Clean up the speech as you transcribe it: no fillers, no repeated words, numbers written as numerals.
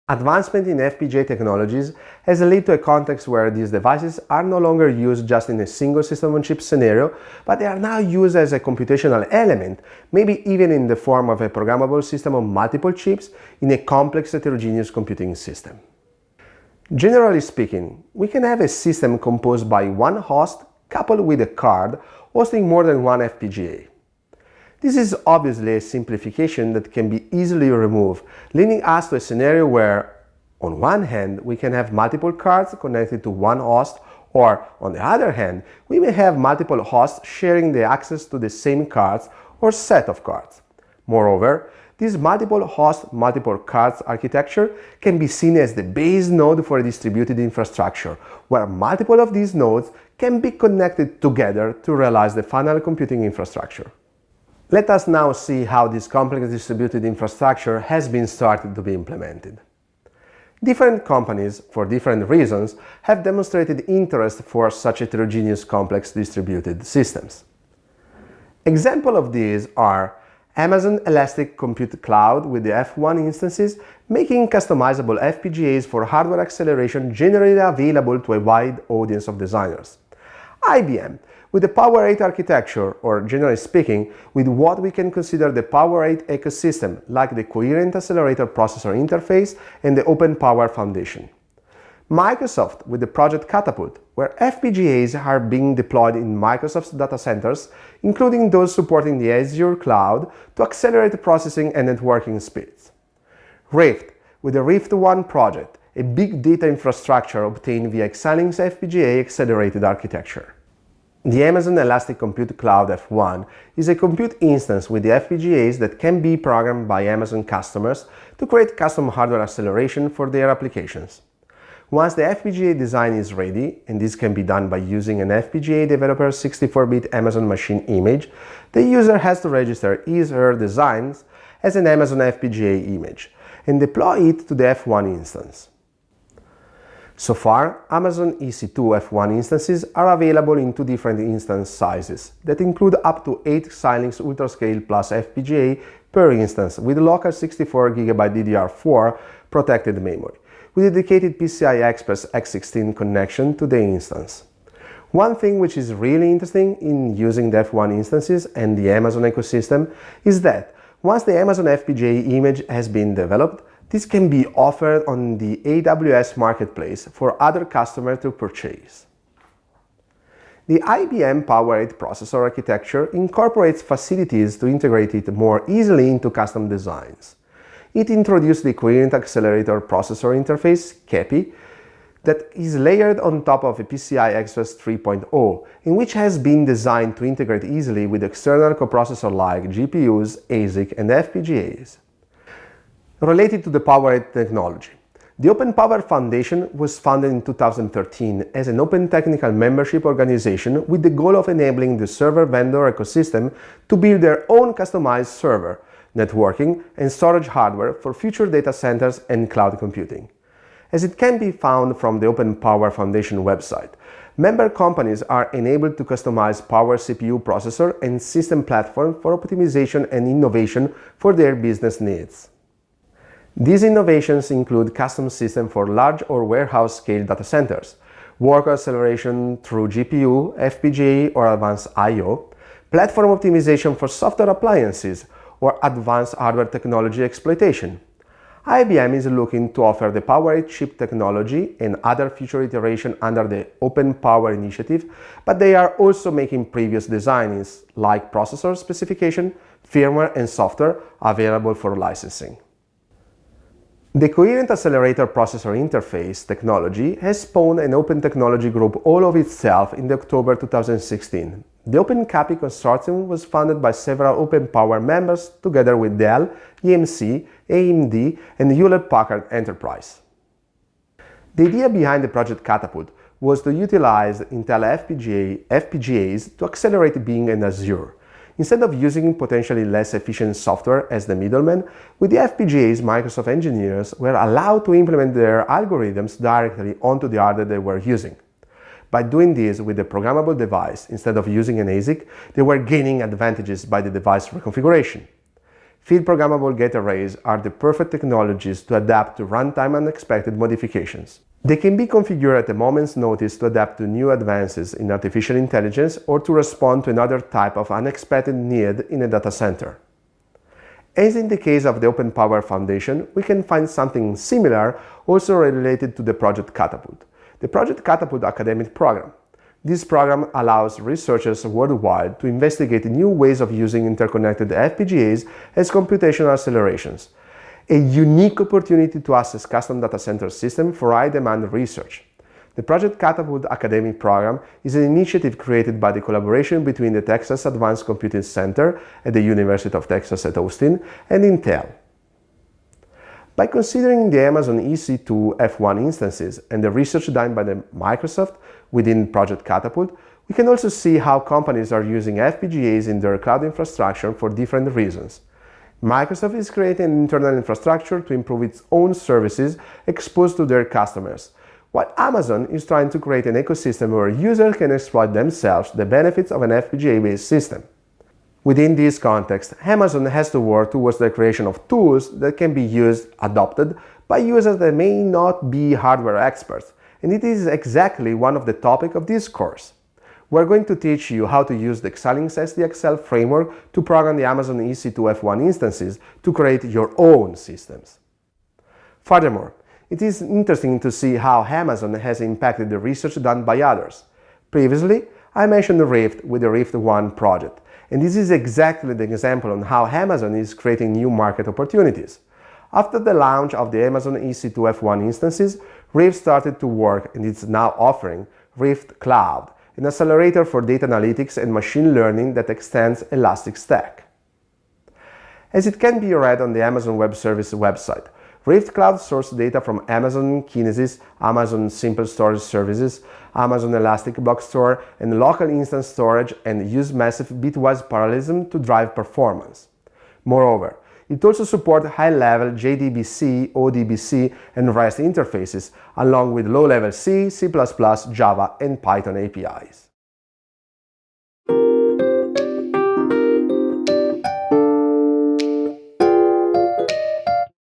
Advancement in FPGA technologies has led to a context where these devices are no longer used just in a single system-on-chip scenario, but they are now used as a computational element, maybe even in the form of a programmable system of multiple chips in a complex heterogeneous computing system. Generally speaking, we can have a system composed by one host coupled with a card hosting more than one FPGA. This is obviously a simplification that can be easily removed, leading us to a scenario where, on one hand, we can have multiple cards connected to one host, or, on the other hand, we may have multiple hosts sharing the access to the same cards or set of cards. Moreover, this multiple host, multiple cards architecture can be seen as the base node for a distributed infrastructure, where multiple of these nodes can be connected together to realize the final computing infrastructure. Let us now see how this complex distributed infrastructure has been started to be implemented. Different companies, for different reasons, have demonstrated interest for such heterogeneous complex distributed systems. Examples of these are Amazon Elastic Compute Cloud with the F1 instances, making customizable FPGAs for hardware acceleration generally available to a wide audience of designers. IBM with the Power 8 architecture, or generally speaking, with what we can consider the Power 8 ecosystem, like the Coherent Accelerator Processor Interface and the Open Power Foundation. Microsoft with the Project Catapult, where FPGAs are being deployed in Microsoft's data centers, including those supporting the Azure cloud, to accelerate processing and networking speeds. Rift with the Rift One project, a big data infrastructure obtained via Xilinx FPGA-accelerated architecture. The Amazon Elastic Compute Cloud F1 is a compute instance with the FPGAs that can be programmed by Amazon customers to create custom hardware acceleration for their applications. Once the FPGA design is ready, and this can be done by using an FPGA developer 64-bit Amazon machine image, the user has to register his/her designs as an Amazon FPGA image and deploy it to the F1 instance. So far, Amazon EC2 F1 instances are available in two different instance sizes that include up to 8 Xilinx UltraScale Plus FPGA per instance with local 64GB DDR4 protected memory, with a dedicated PCI Express X16 connection to the instance. One thing which is really interesting in using the F1 instances and the Amazon ecosystem is that once the Amazon FPGA image has been developed, this can be offered on the AWS marketplace for other customers to purchase. The IBM Power 8 processor architecture incorporates facilities to integrate it more easily into custom designs. It introduced the Coherent Accelerator Processor Interface, CAPI, that is layered on top of a PCI Express 3.0, and which has been designed to integrate easily with external coprocessor like GPUs, ASIC, and FPGAs. Related to the Power 8 technology, the Open Power Foundation was founded in 2013 as an open technical membership organization with the goal of enabling the server vendor ecosystem to build their own customized server, networking, and storage hardware for future data centers and cloud computing. As it can be found from the Open Power Foundation website, member companies are enabled to customize Power CPU processor and system platform for optimization and innovation for their business needs. These innovations include custom systems for large or warehouse-scale data centers, work acceleration through GPU, FPGA, or advanced I/O, platform optimization for software appliances, or advanced hardware technology exploitation. IBM is looking to offer the Power 8 chip technology and other future iterations under the Open Power Initiative, but they are also making previous designs like processor specification, firmware, and software available for licensing. The Coherent Accelerator Processor Interface technology has spawned an open technology group all of itself in October 2016. The Open CAPI consortium was founded by several Open Power members together with Dell, EMC, AMD, and Hewlett-Packard Enterprise. The idea behind the Project Catapult was to utilize Intel FPGAs to accelerate being in Azure. Instead of using potentially less efficient software as the middleman, with the FPGAs, Microsoft engineers were allowed to implement their algorithms directly onto the hardware they were using. By doing this with a programmable device instead of using an ASIC, they were gaining advantages by the device reconfiguration. Field programmable gate arrays are the perfect technologies to adapt to runtime unexpected modifications. They can be configured at a moment's notice to adapt to new advances in artificial intelligence or to respond to another type of unexpected need in a data center. As in the case of the Open Power Foundation, we can find something similar also related to the Project Catapult, the Project Catapult academic program. This program allows researchers worldwide to investigate new ways of using interconnected FPGAs as computational accelerations, a unique opportunity to access custom data center systems for high-demand research. The Project Catapult academic program is an initiative created by the collaboration between the Texas Advanced Computing Center at the University of Texas at Austin and Intel. By considering the Amazon EC2 F1 instances and the research done by Microsoft within Project Catapult, we can also see how companies are using FPGAs in their cloud infrastructure for different reasons. Microsoft is creating an internal infrastructure to improve its own services exposed to their customers, while Amazon is trying to create an ecosystem where users can exploit themselves the benefits of an FPGA-based system. Within this context, Amazon has to work towards the creation of tools that can be adopted by users that may not be hardware experts, and it is exactly one of the topics of this course. We're going to teach you how to use the Xilinx SDXL framework to program the Amazon EC2 F1 instances to create your own systems. Furthermore, it is interesting to see how Amazon has impacted the research done by others. Previously, I mentioned Rift with the Rift One project, and this is exactly the example on how Amazon is creating new market opportunities. After the launch of the Amazon EC2 F1 instances, Rift started to work and is now offering Rift Cloud, an accelerator for data analytics and machine learning that extends Elastic Stack. As it can be read on the Amazon Web Services website, Rift Cloud sources data from Amazon Kinesis, Amazon Simple Storage Services, Amazon Elastic Block Store, and local instance storage, and use massive bitwise parallelism to drive performance. Moreover, it also supports high-level JDBC, ODBC, and REST interfaces, along with low-level C, C++, Java, and Python APIs.